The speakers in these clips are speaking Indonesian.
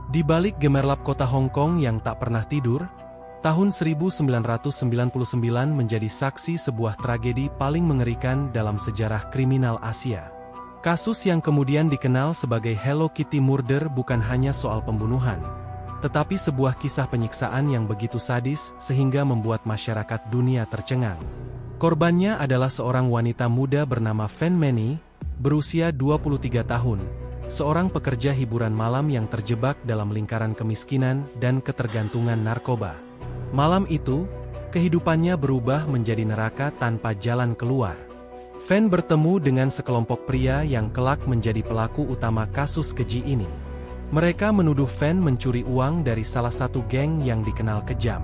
Di balik gemerlap kota Hong Kong yang tak pernah tidur, tahun 1999 menjadi saksi sebuah tragedi paling mengerikan dalam sejarah kriminal Asia. Kasus yang kemudian dikenal sebagai Hello Kitty Murder bukan hanya soal pembunuhan, tetapi sebuah kisah penyiksaan yang begitu sadis sehingga membuat masyarakat dunia tercengang. Korbannya adalah seorang wanita muda bernama Fan Meni, berusia 23 tahun. Seorang pekerja hiburan malam yang terjebak dalam lingkaran kemiskinan dan ketergantungan narkoba. Malam itu, kehidupannya berubah menjadi neraka tanpa jalan keluar. Fan bertemu dengan sekelompok pria yang kelak menjadi pelaku utama kasus keji ini. Mereka menuduh Fan mencuri uang dari salah satu geng yang dikenal kejam.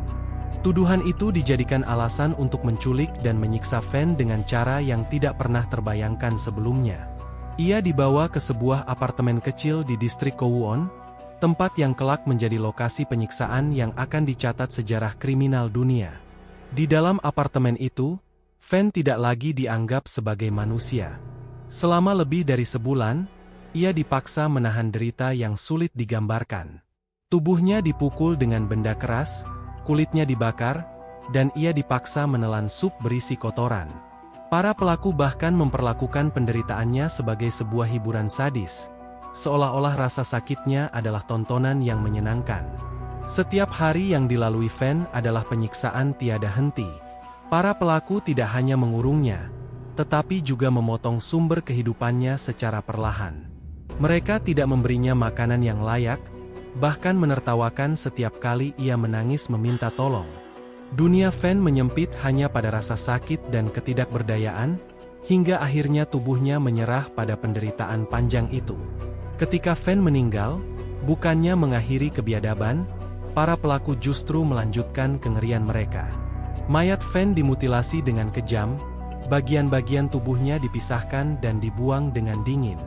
Tuduhan itu dijadikan alasan untuk menculik dan menyiksa Fan dengan cara yang tidak pernah terbayangkan sebelumnya. Ia dibawa ke sebuah apartemen kecil di distrik Kowloon, tempat yang kelak menjadi lokasi penyiksaan yang akan dicatat sejarah kriminal dunia. Di dalam apartemen itu, Fan tidak lagi dianggap sebagai manusia. Selama lebih dari sebulan, ia dipaksa menahan derita yang sulit digambarkan. Tubuhnya dipukul dengan benda keras, kulitnya dibakar, dan ia dipaksa menelan sup berisi kotoran. Para pelaku bahkan memperlakukan penderitaannya sebagai sebuah hiburan sadis, seolah-olah rasa sakitnya adalah tontonan yang menyenangkan. Setiap hari yang dilalui Fan adalah penyiksaan tiada henti. Para pelaku tidak hanya mengurungnya, tetapi juga memotong sumber kehidupannya secara perlahan. Mereka tidak memberinya makanan yang layak, bahkan menertawakan setiap kali ia menangis meminta tolong. Dunia Fan menyempit hanya pada rasa sakit dan ketidakberdayaan, hingga akhirnya tubuhnya menyerah pada penderitaan panjang itu. Ketika Fan meninggal, bukannya mengakhiri kebiadaban, para pelaku justru melanjutkan kengerian mereka. Mayat Fan dimutilasi dengan kejam, bagian-bagian tubuhnya dipisahkan dan dibuang dengan dingin.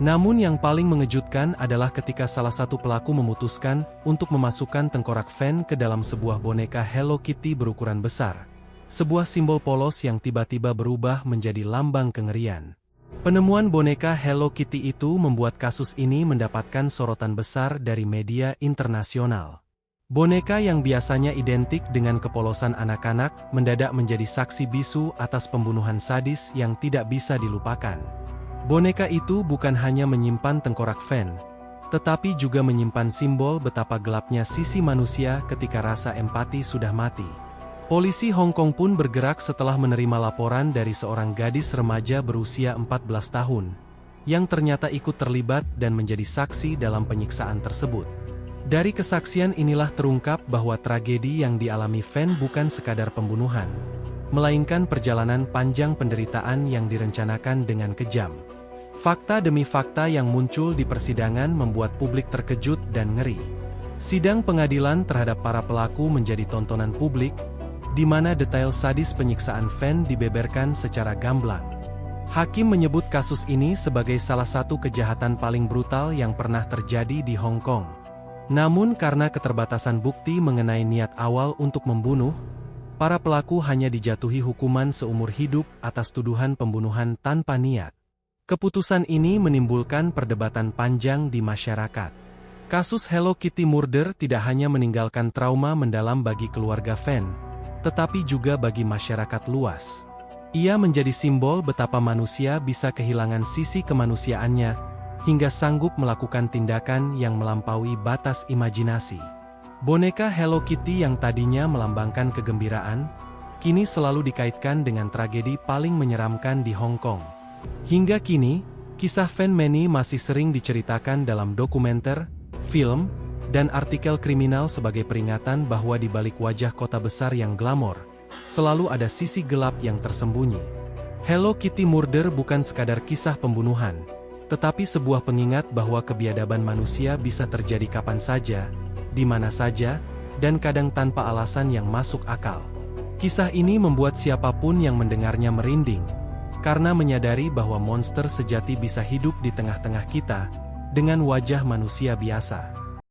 Namun yang paling mengejutkan adalah ketika salah satu pelaku memutuskan untuk memasukkan tengkorak Fan ke dalam sebuah boneka Hello Kitty berukuran besar. Sebuah simbol polos yang tiba-tiba berubah menjadi lambang kengerian. Penemuan boneka Hello Kitty itu membuat kasus ini mendapatkan sorotan besar dari media internasional. Boneka yang biasanya identik dengan kepolosan anak-anak mendadak menjadi saksi bisu atas pembunuhan sadis yang tidak bisa dilupakan. Boneka itu bukan hanya menyimpan tengkorak Fan, tetapi juga menyimpan simbol betapa gelapnya sisi manusia ketika rasa empati sudah mati. Polisi Hong Kong pun bergerak setelah menerima laporan dari seorang gadis remaja berusia 14 tahun, yang ternyata ikut terlibat dan menjadi saksi dalam penyiksaan tersebut. Dari kesaksian inilah terungkap bahwa tragedi yang dialami Fan bukan sekadar pembunuhan, melainkan perjalanan panjang penderitaan yang direncanakan dengan kejam. Fakta demi fakta yang muncul di persidangan membuat publik terkejut dan ngeri. Sidang pengadilan terhadap para pelaku menjadi tontonan publik, di mana detail sadis penyiksaan Fan dibeberkan secara gamblang. Hakim menyebut kasus ini sebagai salah satu kejahatan paling brutal yang pernah terjadi di Hong Kong. Namun karena keterbatasan bukti mengenai niat awal untuk membunuh, para pelaku hanya dijatuhi hukuman seumur hidup atas tuduhan pembunuhan tanpa niat. Keputusan ini menimbulkan perdebatan panjang di masyarakat. Kasus Hello Kitty Murder tidak hanya meninggalkan trauma mendalam bagi keluarga Fan, tetapi juga bagi masyarakat luas. Ia menjadi simbol betapa manusia bisa kehilangan sisi kemanusiaannya, hingga sanggup melakukan tindakan yang melampaui batas imajinasi. Boneka Hello Kitty yang tadinya melambangkan kegembiraan, kini selalu dikaitkan dengan tragedi paling menyeramkan di Hong Kong. Hingga kini, kisah Fan Meni masih sering diceritakan dalam dokumenter, film, dan artikel kriminal sebagai peringatan bahwa di balik wajah kota besar yang glamor, selalu ada sisi gelap yang tersembunyi. Hello Kitty Murder bukan sekadar kisah pembunuhan, tetapi sebuah pengingat bahwa kebiadaban manusia bisa terjadi kapan saja, di mana saja, dan kadang tanpa alasan yang masuk akal. Kisah ini membuat siapapun yang mendengarnya merinding, karena menyadari bahwa monster sejati bisa hidup di tengah-tengah kita, dengan wajah manusia biasa.